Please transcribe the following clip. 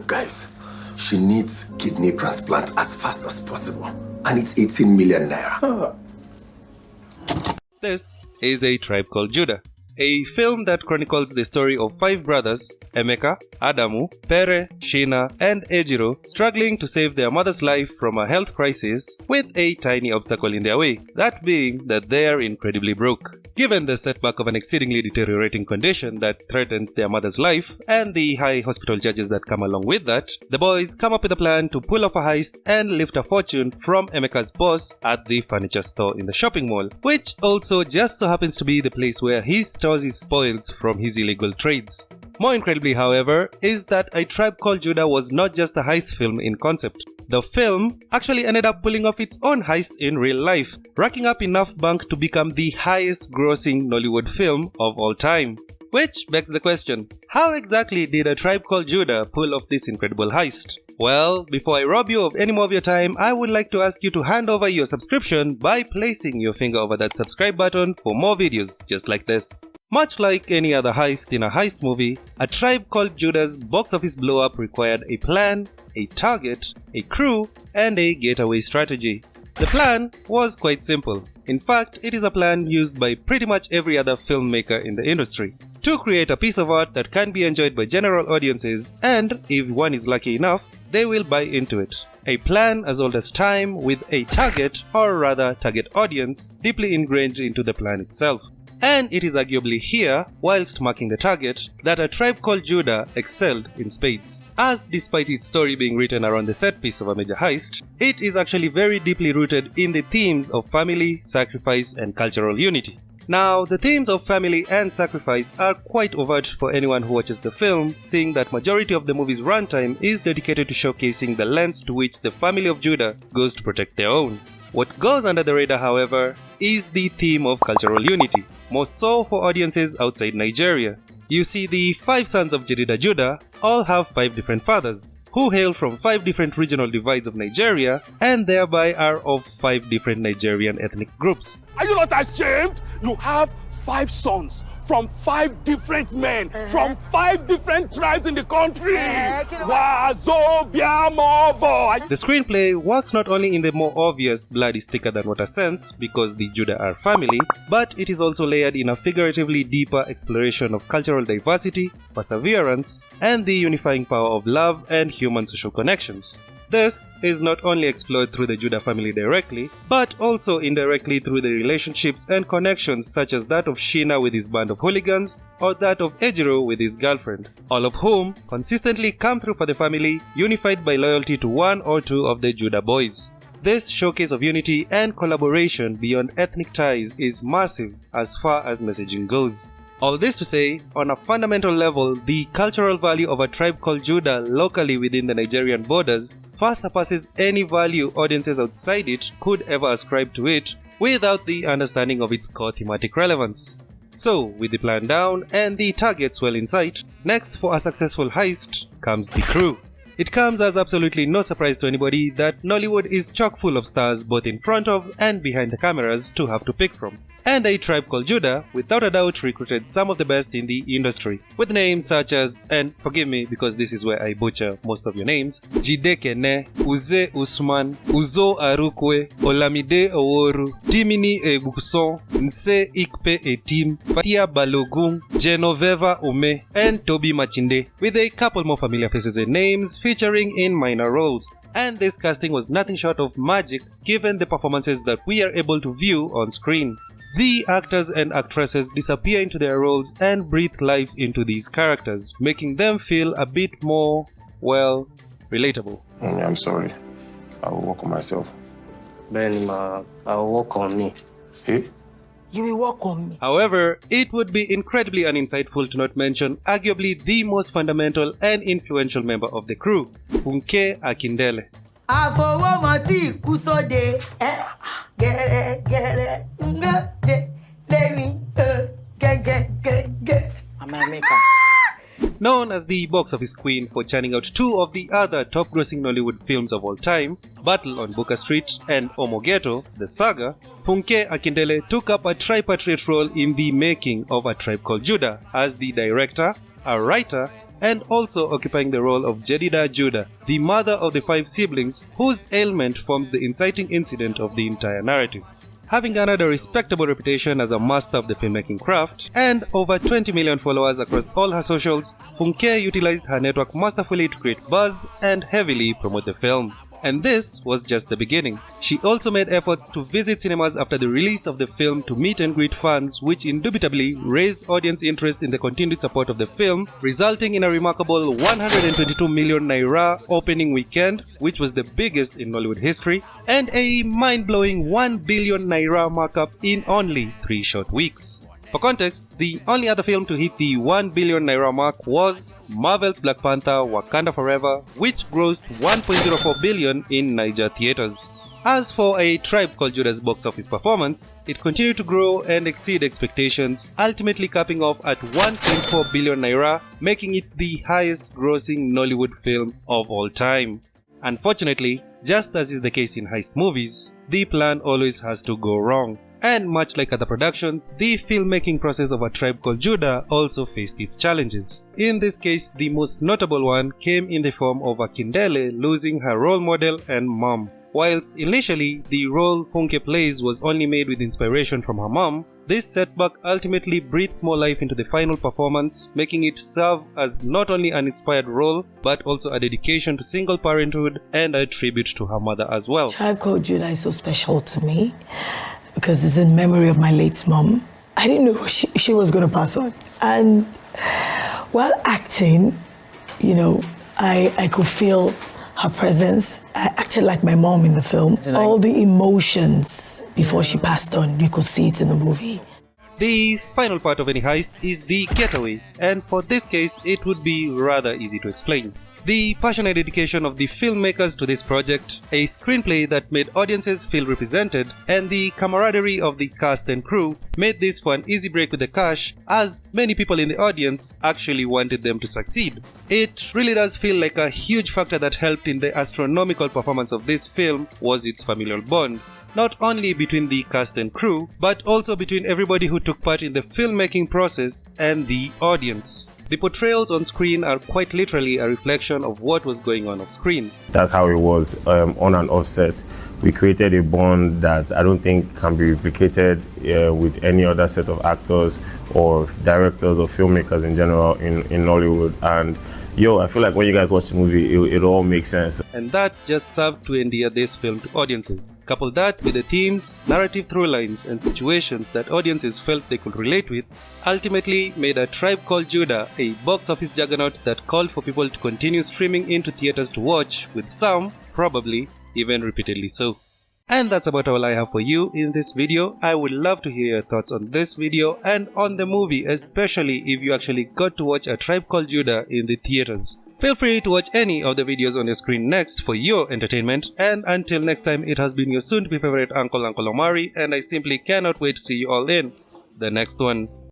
Guys, she needs kidney transplant as fast as possible. And it's 18 million naira. This is A Tribe Called Judah, a film that chronicles the story of 5 brothers, Emeka, Adamu, Pere, Shina, and Ejiro, struggling to save their mother's life from a health crisis with a tiny obstacle in their way, that being that they are incredibly broke. Given the setback of an exceedingly deteriorating condition that threatens their mother's life and the high hospital charges that come along with that, the boys come up with a plan to pull off a heist and lift a fortune from Emeka's boss at the furniture store in the shopping mall, which also just so happens to be the place where he stores his spoils from his illegal trades. More incredibly, however, is that A Tribe Called Judah was not just a heist film in concept. The film actually ended up pulling off its own heist in real life, racking up enough bank to become the highest grossing Nollywood film of all time. Which begs the question, how exactly did A Tribe Called Judah pull off this incredible heist? Well, before I rob you of any more of your time, I would like to ask you to hand over your subscription by placing your finger over that subscribe button for more videos just like this. Much like any other heist in a heist movie, A Tribe Called Judah's box office blow-up required a plan, a target, a crew, and a getaway strategy. The plan was quite simple. In fact, it is a plan used by pretty much every other filmmaker in the industry to create a piece of art that can be enjoyed by general audiences, and if one is lucky enough, they will buy into it. A plan as old as time with a target, or rather target audience, deeply ingrained into the plan itself. And it is arguably here, whilst marking the target, that A Tribe Called Judah excelled in spades. As despite its story being written around the set piece of a major heist, it is actually very deeply rooted in the themes of family, sacrifice, and cultural unity. Now, the themes of family and sacrifice are quite overt for anyone who watches the film, seeing that majority of the movie's runtime is dedicated to showcasing the lengths to which the family of Judah goes to protect their own. What goes under the radar, however, is the theme of cultural unity, more so for audiences outside Nigeria. You see, the 5 sons of Jedida Judah all have 5 different fathers, who hail from 5 different regional divides of Nigeria and thereby are of 5 different Nigerian ethnic groups. Are you not ashamed? You have 5 sons from 5 different men, from 5 different tribes in the country. The screenplay works not only in the more obvious blood is thicker than water sense because the Judah are family, but it is also layered in a figuratively deeper exploration of cultural diversity, perseverance, and the unifying power of love and human social connections. This is not only explored through the Judah family directly, but also indirectly through the relationships and connections such as that of Shina with his band of hooligans or that of Ejiro with his girlfriend, all of whom consistently come through for the family, unified by loyalty to one or two of the Judah boys. This showcase of unity and collaboration beyond ethnic ties is massive as far as messaging goes. All this to say, on a fundamental level, the cultural value of A Tribe Called Judah locally within the Nigerian borders far surpasses any value audiences outside it could ever ascribe to it without the understanding of its core thematic relevance. So, with the plan down and the targets well in sight, next for a successful heist comes the crew. It comes as absolutely no surprise to anybody that Nollywood is chock full of stars both in front of and behind the cameras to have to pick from. And A Tribe Called Judah, without a doubt, recruited some of the best in the industry, with names such as, and forgive me because this is where I butcher most of your names, Jide Kene, Uze Usman, Uzo Arukwe, Olamide Oworu, Timini Ebukson, Nse Ikpe Etim, Fatia Balogun, Genoveva Ome, and Toby Machinde, with a couple more familiar faces and names featuring in minor roles. And this casting was nothing short of magic given the performances that we are able to view on screen. The actors and actresses disappear into their roles and breathe life into these characters, making them feel a bit more, well, relatable. I'm sorry. I will work on myself. Benima, I will work on me. Hey? You will work on me. However, it would be incredibly uninsightful to not mention arguably the most fundamental and influential member of the crew, Funke Akindele. Known as the box office queen for churning out 2 of the other top-grossing Nollywood films of all time, Battle on Booker Street and Omogeto, The Saga, Funke Akindele took up a tripartite role in the making of A Tribe Called Judah as the director, a writer, and also occupying the role of Jedediah Judah, the mother of the 5 siblings whose ailment forms the inciting incident of the entire narrative. Having garnered a respectable reputation as a master of the filmmaking craft and over 20 million followers across all her socials, Funke utilized her network masterfully to create buzz and heavily promote the film. And this was just the beginning. She also made efforts to visit cinemas after the release of the film to meet and greet fans, which indubitably raised audience interest in the continued support of the film, resulting in a remarkable 122 million naira opening weekend, which was the biggest in Nollywood history, and a mind-blowing 1 billion naira markup in only 3 short weeks. For context, the only other film to hit the 1 billion naira mark was Marvel's Black Panther: Wakanda Forever, which grossed 1.04 billion in Niger theaters. As for A Tribe Called Judah's box office performance, it continued to grow and exceed expectations, ultimately capping off at 1.4 billion naira, making it the highest grossing Nollywood film of all time. Unfortunately, just as is the case in heist movies, the plan always has to go wrong. And much like other productions, the filmmaking process of A Tribe Called Judah also faced its challenges. In this case, the most notable one came in the form of Akindele losing her role model and mom. Whilst initially the role Funke plays was only made with inspiration from her mom, this setback ultimately breathed more life into the final performance, making it serve as not only an inspired role, but also a dedication to single parenthood and a tribute to her mother as well. Tribe Called Judah is so special to me because it's in memory of my late mom. I didn't know she was going to pass on. And while acting, you know, I could feel her presence. I acted like my mom in the film. All the emotions before she passed on, you could see it in the movie. The final part of any heist is the getaway, and for this case, it would be rather easy to explain. The passion and dedication of the filmmakers to this project, a screenplay that made audiences feel represented, and the camaraderie of the cast and crew made this for an easy break with the cash, as many people in the audience actually wanted them to succeed. It really does feel like a huge factor that helped in the astronomical performance of this film was its familial bond, not only between the cast and crew, but also between everybody who took part in the filmmaking process and the audience. The portrayals on screen are quite literally a reflection of what was going on off screen. That's how it was on and off set. We created a bond that I don't think can be replicated with any other set of actors or directors or filmmakers in general in Nollywood. And I feel like when you guys watch the movie, it all makes sense. And that just served to endear this film to audiences. Couple that with the themes, narrative through lines, and situations that audiences felt they could relate with, ultimately made A Tribe Called Judah a box office juggernaut that called for people to continue streaming into theaters to watch, with some, probably, even repeatedly so. And that's about all I have for you in this video. I would love to hear your thoughts on this video and on the movie, especially if you actually got to watch A Tribe Called Judah in the theaters. Feel free to watch any of the videos on your screen next for your entertainment, and until next time, it has been your soon-to-be favorite Uncle Omari, and I simply cannot wait to see you all in the next one.